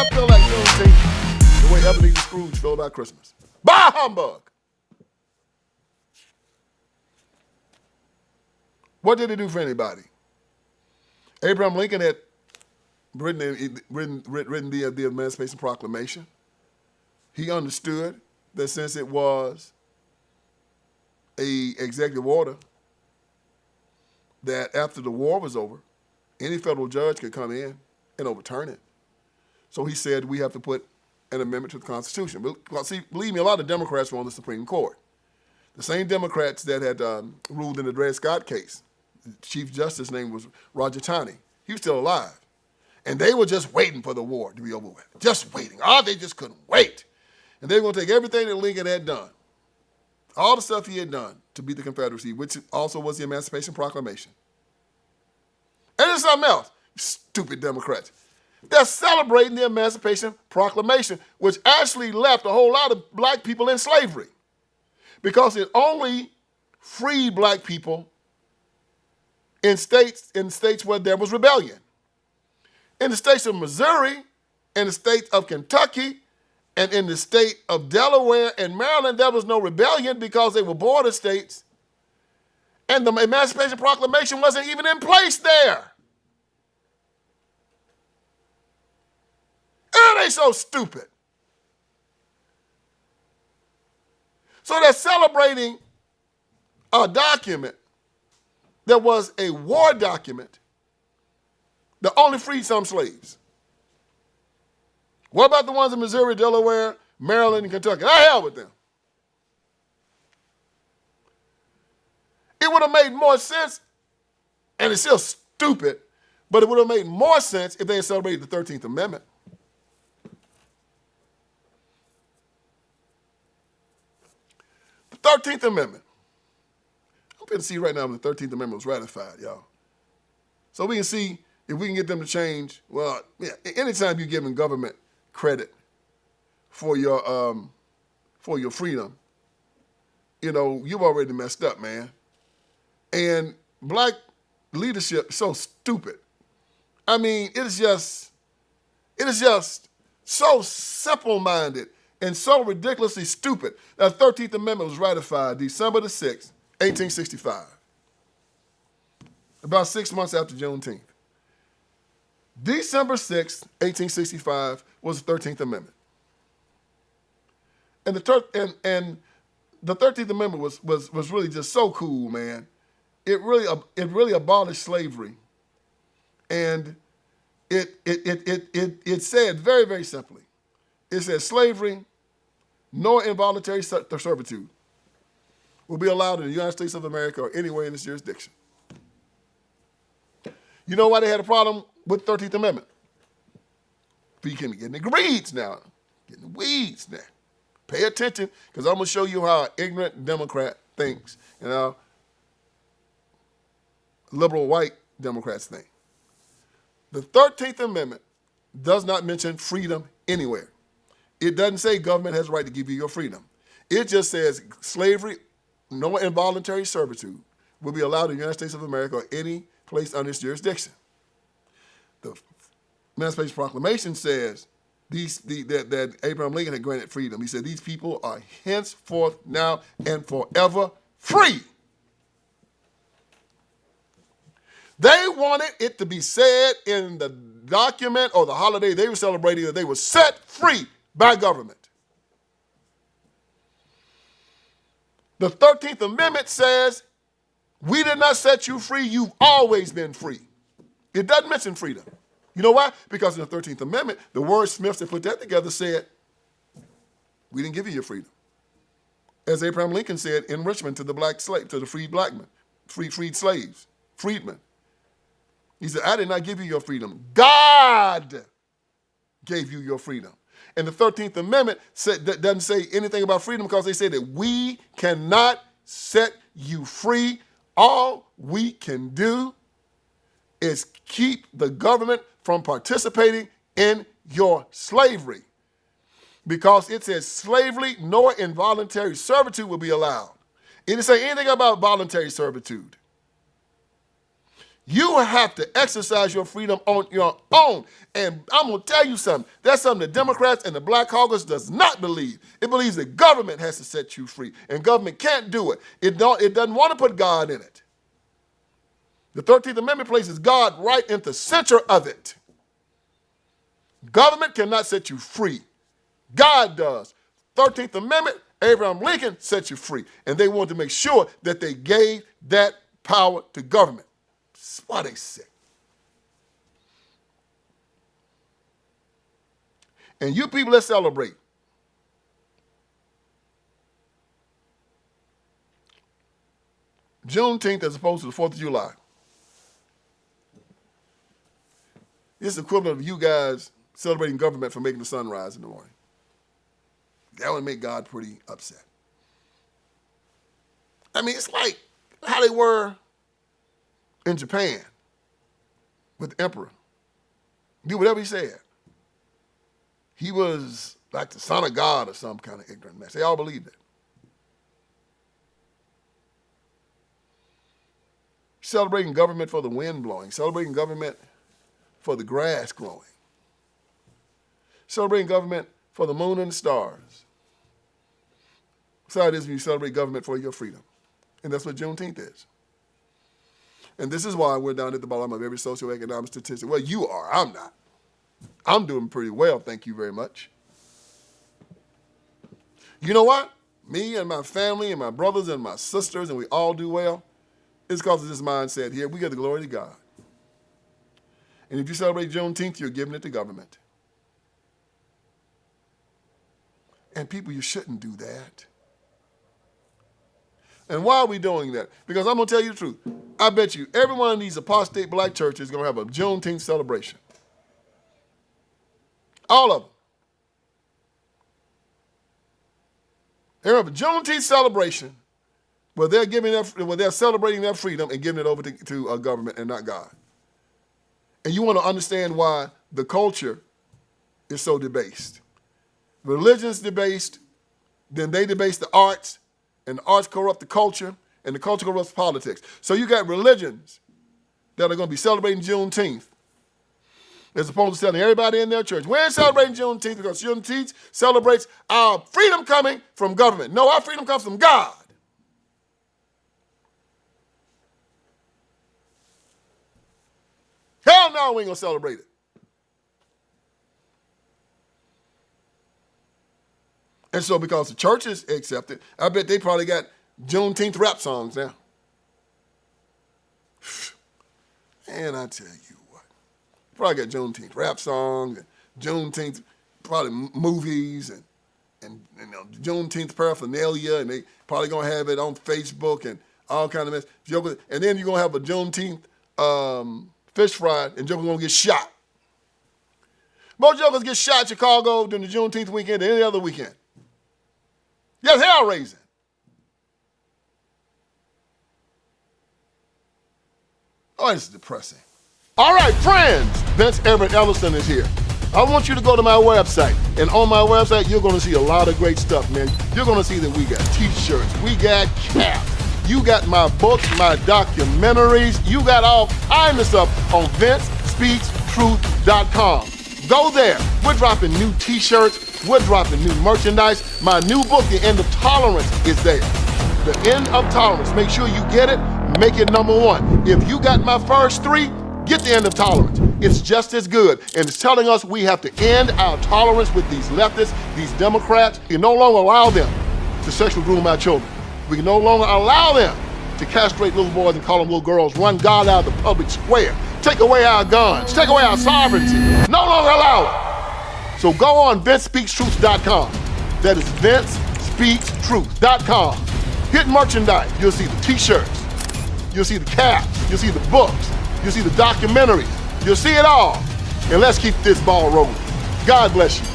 I feel like Juneteenth the way Ebenezer Scrooge felt about Christmas. Bah humbug! What did it do for anybody? Abraham Lincoln had written the Emancipation Proclamation. He understood that since it was an executive order, that after the war was over, any federal judge could come in and overturn it. So he said we have to put an amendment to the Constitution. Well, see, believe me, a lot of Democrats were on the Supreme Court. The same Democrats that had ruled in the Dred Scott case. The Chief Justice's name was Roger Taney. He was still alive. And they were just waiting for the war to be over with. Just waiting. They just couldn't wait. And they were going to take everything that Lincoln had done, all the stuff he had done to beat the Confederacy, which also was the Emancipation Proclamation. And there's something else, stupid Democrats. They're celebrating the Emancipation Proclamation, which actually left a whole lot of black people in slavery because it only freed black people in states where there was rebellion. In the states of Missouri, in the state of Kentucky, and in the state of Delaware and Maryland, there was no rebellion because they were border states. And the Emancipation Proclamation wasn't even in place there. Are they so stupid? So they're celebrating a document that was a war document that only freed some slaves. What about the ones in Missouri, Delaware, Maryland, and Kentucky? The hell with them. It would have made more sense, and it's still stupid, but it would have made more sense if they had celebrated the 13th Amendment. The 13th Amendment. I'm going to see right now if the 13th Amendment was ratified, y'all. So we can see if we can get them to change. Well, yeah, anytime you're giving government credit for your freedom, you've already messed up, man. And black leadership is so stupid. I mean, it is just so simple-minded and so ridiculously stupid. The 13th Amendment was ratified December the 6th, 1865, about 6 months after Juneteenth. December 6th, 1865 was the 13th Amendment. And the 13th Amendment was really just so cool, man. It really abolished slavery. And it said very, very simply, it said slavery nor involuntary servitude will be allowed in the United States of America or anywhere in this jurisdiction. You know why they had a problem with the 13th Amendment? We can get in the weeds now. Get in the weeds now. Pay attention, because I'm going to show you how an ignorant Democrat thinks, liberal white Democrats think. The 13th Amendment does not mention freedom anywhere. It doesn't say government has the right to give you your freedom. It just says slavery, no involuntary servitude, will be allowed in the United States of America or any place under its jurisdiction. The Emancipation Proclamation says that Abraham Lincoln had granted freedom. He said these people are henceforth, now, and forever free. They wanted it to be said in the document or the holiday they were celebrating that they were set free by government. The 13th Amendment says, we did not set you free, you've always been free. It doesn't mention freedom. You know why? Because in the 13th Amendment, the wordsmiths that put that together said, we didn't give you your freedom. As Abraham Lincoln said in Richmond to the freed slaves, freedmen. He said, I did not give you your freedom. God gave you your freedom. And the 13th Amendment doesn't say anything about freedom because they say that we cannot set you free. All we can do is keep the government from participating in your slavery. Because it says slavery nor involuntary servitude will be allowed. It didn't say anything about voluntary servitude. You have to exercise your freedom on your own. And I'm going to tell you something. That's something the Democrats and the Black Caucus does not believe. It believes that government has to set you free, and government can't do it. It doesn't want to put God in it. The 13th Amendment places God right in the center of it. Government cannot set you free. God does. 13th Amendment, Abraham Lincoln set you free. And they wanted to make sure that they gave that power to government. That's why they sick. And you people that celebrate Juneteenth as opposed to the 4th of July, it's the equivalent of you guys celebrating government for making the sun rise in the morning. That would make God pretty upset. I mean, it's like how they were in Japan with the emperor. Do whatever he said. He was like the son of God or some kind of ignorant mess. They all believed it. Celebrating government for the wind blowing. Celebrating government for the grass growing. Celebrating government for the moon and the stars. That's how it is when you celebrate government for your freedom. And that's what Juneteenth is. And this is why we're down at the bottom of every socioeconomic statistic. Well, you are. I'm not. I'm doing pretty well, thank you very much. You know what? Me and my family and my brothers and my sisters, and we all do well, it's because of this mindset here. We give the glory to God. And if you celebrate Juneteenth, you're giving it to government. And people, you shouldn't do that. And why are we doing that? Because I'm going to tell you the truth. I bet you every one of these apostate black churches is going to have a Juneteenth celebration. All of them. They have a Juneteenth celebration where they're celebrating their freedom and giving it over to government and not God. And you want to understand why the culture is so debased. Religion's debased, then they debase the arts, and the arts corrupt the culture, and the culture corrupts politics. So you got religions that are going to be celebrating Juneteenth as opposed to telling everybody in their church, we ain't celebrating Juneteenth because Juneteenth celebrates our freedom coming from government. No, our freedom comes from God. Hell no, we ain't going to celebrate it. And so because the churches accept it, I bet they probably got Juneteenth rap songs now. And I tell you what, probably got Juneteenth rap songs and Juneteenth probably movies and you know, Juneteenth paraphernalia, and they probably gonna have it on Facebook and all kind of mess. And then you're gonna have a Juneteenth fish fry, and jokers gonna get shot. Most jokers get shot in Chicago during the Juneteenth weekend than any other weekend. Yes, hell raising. Oh, it's depressing. All right, friends, Vince Everett Ellison is here. I want you to go to my website, and on my website, you're going to see a lot of great stuff, man. You're going to see that we got t-shirts, we got caps, you got my books, my documentaries, you got all kinds of stuff on VinceSpeaksTruth.com. Go there. We're dropping new t-shirts, we're dropping new merchandise. My new book, The End of Tolerance, is there. The End of Tolerance. Make sure you get it, make it #1. If you got my first 3, get The End of Tolerance. It's just as good. And it's telling us we have to end our tolerance with these leftists, these Democrats. We can no longer allow them to sexually groom our children. We can no longer allow them to castrate little boys and call them little girls, run God out of the public square, take away our guns, take away our sovereignty. No longer allow it. So go on VinceSpeaksTruth.com. That is VinceSpeaksTruth.com. Hit merchandise. You'll see the t-shirts. You'll see the caps. You'll see the books. You'll see the documentaries. You'll see it all. And let's keep this ball rolling. God bless you.